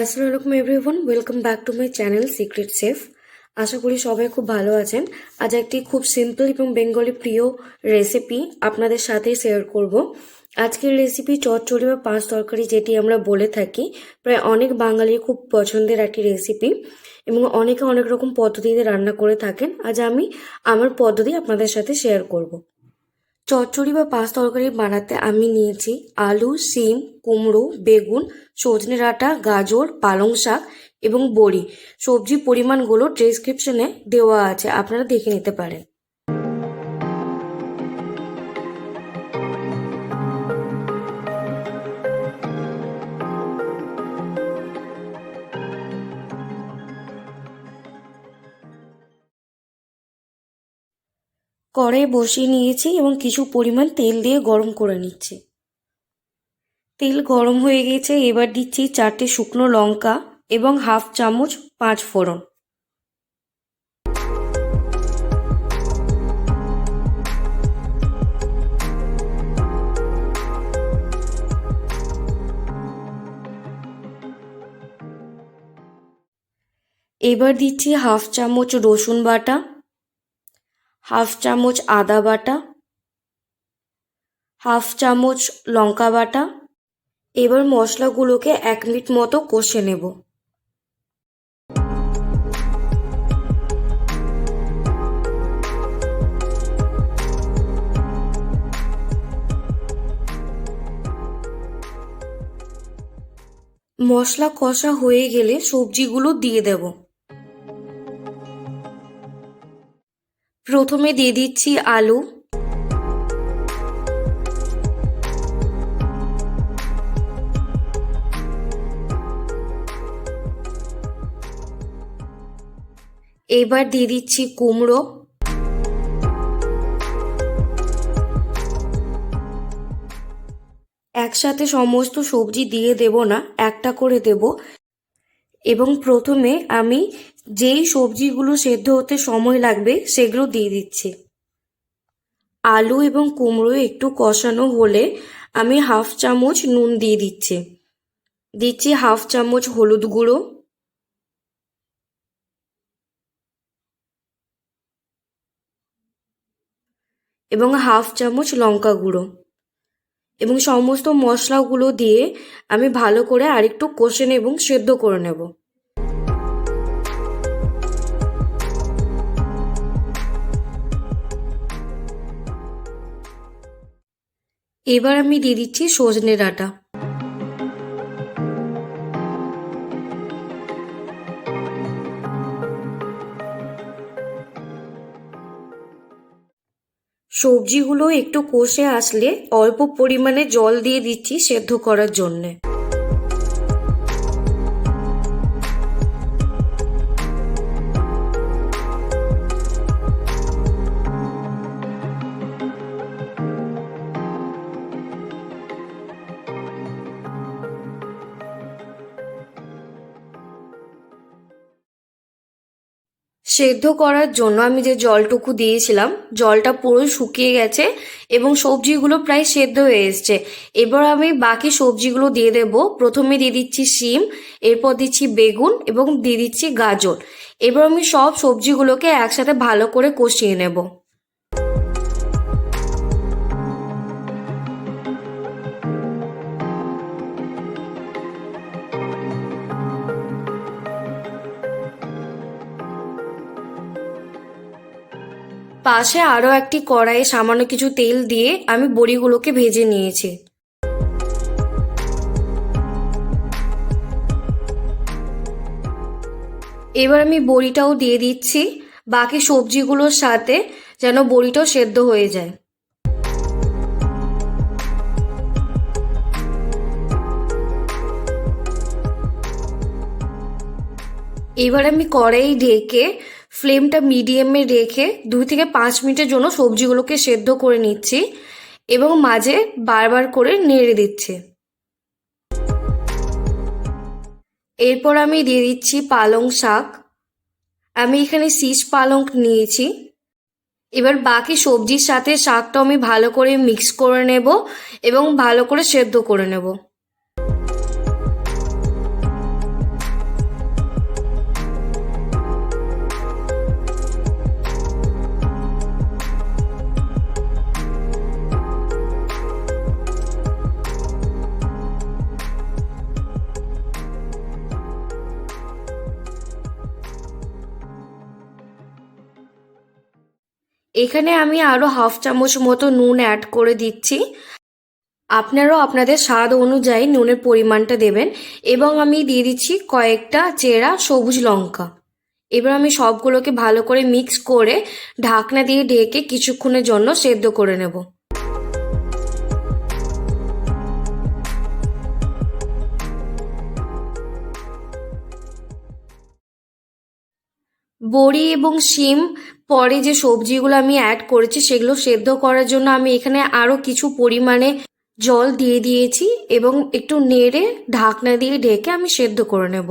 আসসালামু আলাইকুম everyone, welcome back to my channel secret chef. আশা করি সবাই খুব ভালো আছেন। আজ একটি খুব সিম্পল এবং বেঙ্গলি প্রিয় রেসিপি আপনাদের সাথে শেয়ার করব। আজকের রেসিপি চচ্চড়ি বা পাঁচ তরকারি, যেটি আমরা বলে থাকি। প্রায় অনেক বাঙালির খুব পছন্দের একটি রেসিপি এবং অনেকে অনেক রকম পদ্ধতিতে রান্না করে থাকেন। আজ আমি আমার পদ্ধতি আপনাদের সাথে শেয়ার করব। চচ্চড়ি বা পাঁচ তরকারি বানাতে আমি নিয়েছি আলু, শিম, কুমড়ো, বেগুন, সজনে ডাঁটা, গাজর, পালং শাক এবং বড়ি। সবজির পরিমাণগুলো ডেসক্রিপশনে দেওয়া আছে, আপনারা দেখে নিতে পারেন। কড়াই বসিয়ে নিয়েছি এবং কিছু পরিমাণ তেল দিয়ে গরম করে নিচ্ছি। তেল গরম হয়ে গেছে, এবার দিচ্ছি 4টে শুকনো লঙ্কা এবং হাফ চামচ পাঁচ ফোড়ন। এবার দিচ্ছি হাফ চামচ রসুন বাটা, হাফ চামচ আদা বাটা, হাফ চামচ লঙ্কা বাটা। এবার মশলাগুলোকে 1 মিনিট মতো কষে নেব। মশলা কষা হয়ে গেলে সবজিগুলো দিয়ে দেব। প্রথমে দিয়ে দিচ্ছি আলু, এবার দিয়ে দিচ্ছি কুমড়ো, একসাথে সমস্ত সবজি দিয়ে দেব না, একটা করে দেব। এবং প্রথমে আমি যেই সবজিগুলো সেদ্ধ হতে সময় লাগবে সেগুলো দিয়ে দিচ্ছি। আলু এবং কুমড়ো একটু কষানো হলে আমি হাফ চামচ নুন দিয়ে দিচ্ছি হাফ চামচ হলুদ গুঁড়ো, এবং হাফ চামচ লঙ্কা গুঁড়ো, এবং সমস্ত মশলাগুলো দিয়ে আমি ভালো করে আরেকটু কষে নেব এবং সেদ্ধ করে নেব। এবার আমি দিয়ে দিচ্ছি সজনে ডাঁটা। সবজিগুলো একটু কষে আসলে অল্প পরিমাণে জল দিয়ে দিচ্ছি সেদ্ধ করার জন্যে। সেদ্ধ করার জন্য আমি যে জলটুকু দিয়েছিলাম, জলটা পুরো শুকিয়ে গেছে এবং সবজিগুলো প্রায় সেদ্ধ হয়ে এসছে। এবার আমি বাকি সবজিগুলো দিয়ে দেব। প্রথমে দিয়ে দিচ্ছি শিম, এরপর দিচ্ছি বেগুন এবং দিয়ে দিচ্ছি গাজর। এবার আমি সব সবজিগুলোকে একসাথে ভালো করে কষিয়ে নেব। পাশে আরও একটি কড়াইয়ে সামান্য কিছু তেল দিয়ে আমি বড়িগুলোকে ভেজে নিয়েছি। এবার আমি বড়িটাও দিয়ে দিচ্ছি বাকি সবজিগুলোর সাথে, যেন বড়িটাও সেদ্ধ হয়ে যায়। এবার আমি কড়াই ঢেকে ফ্লেমটা মিডিয়ামে রেখে 2 থেকে 5 মিনিটের জন্য সবজিগুলোকে সেদ্ধ করে নিচ্ছি এবং মাঝে বারবার করে নেড়ে দিচ্ছি। এরপর আমি দিয়ে দিচ্ছি পালং শাক। আমি এখানে শীষ পালং নিয়েছি। এবার বাকি সবজির সাথে শাকটা আমি ভালো করে মিক্স করে নেব এবং ভালো করে সেদ্ধ করে নেব। এখানে আমি আরও হাফ চামচ মতো নুন অ্যাড করে দিচ্ছি। আপনারাও আপনাদের স্বাদ অনুযায়ী নুনের পরিমাণটা দেবেন। এবং আমি দিয়ে দিচ্ছি কয়েকটা চেরা সবুজ লঙ্কা। এবার আমি সবগুলোকে ভালো করে মিক্স করে ঢাকনা দিয়ে ঢেকে কিছুক্ষণের জন্য সেদ্ধ করে নেব। বড়ি এবং শিম পরে যে সবজিগুলো আমি অ্যাড করেছি সেগুলো সেদ্ধ করার জন্য আমি এখানে আরও কিছু পরিমাণে জল দিয়ে দিয়েছি এবং একটু নেড়ে ঢাকনা দিয়ে ঢেকে আমি সেদ্ধ করে নেব।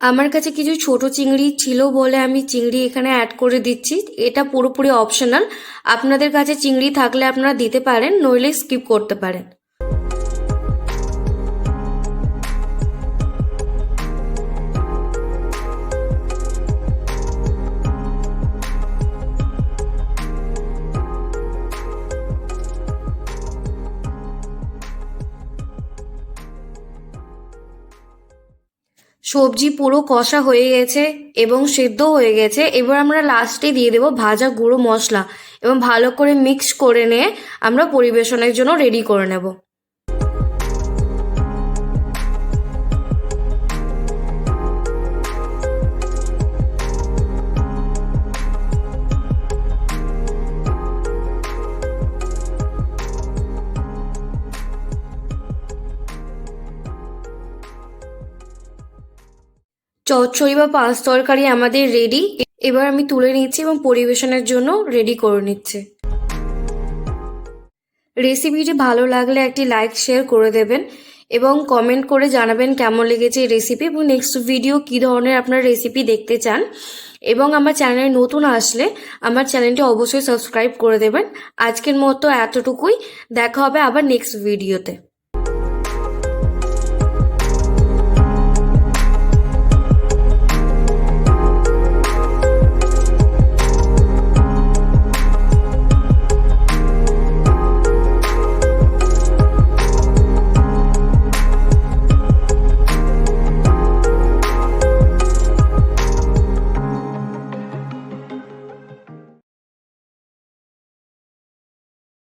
আমার কাছে কিছু ছোট চিংড়ি ছিল বলে আমি চিংড়ি এখানে অ্যাড করে দিচ্ছি। এটা পুরোপুরি অপশনাল, আপনাদের কাছে চিংড়ি থাকলে আপনারা দিতে পারেন, নইলে স্কিপ করতে পারেন। সবজি পুরো কষা হয়ে গেছে এবং সেদ্ধ হয়ে গেছে। এবার আমরা লাস্টে দিয়ে দেবো ভাজা গুঁড়ো মশলা এবং ভালো করে মিক্স করে নিয়ে আমরা পরিবেশনের জন্য রেডি করে নেব। চচ্চড়ি বা পাঁচ তরকারি আমাদের রেডি। এবার আমি তুলে নিচ্ছি এবং পরিবেশনের জন্য রেডি করে নিচ্ছি। রেসিপিটি ভালো লাগলে একটি লাইক শেয়ার করে দেবেন এবং কমেন্ট করে জানাবেন কেমন লেগেছে এই রেসিপি এবং নেক্সট ভিডিও কী ধরনের আপনারা রেসিপি দেখতে চান। এবং আমার চ্যানেলে নতুন আসলে আমার চ্যানেলটি অবশ্যই সাবস্ক্রাইব করে দেবেন। আজকের মতো এতটুকুই, দেখা হবে আবার নেক্সট ভিডিওতে।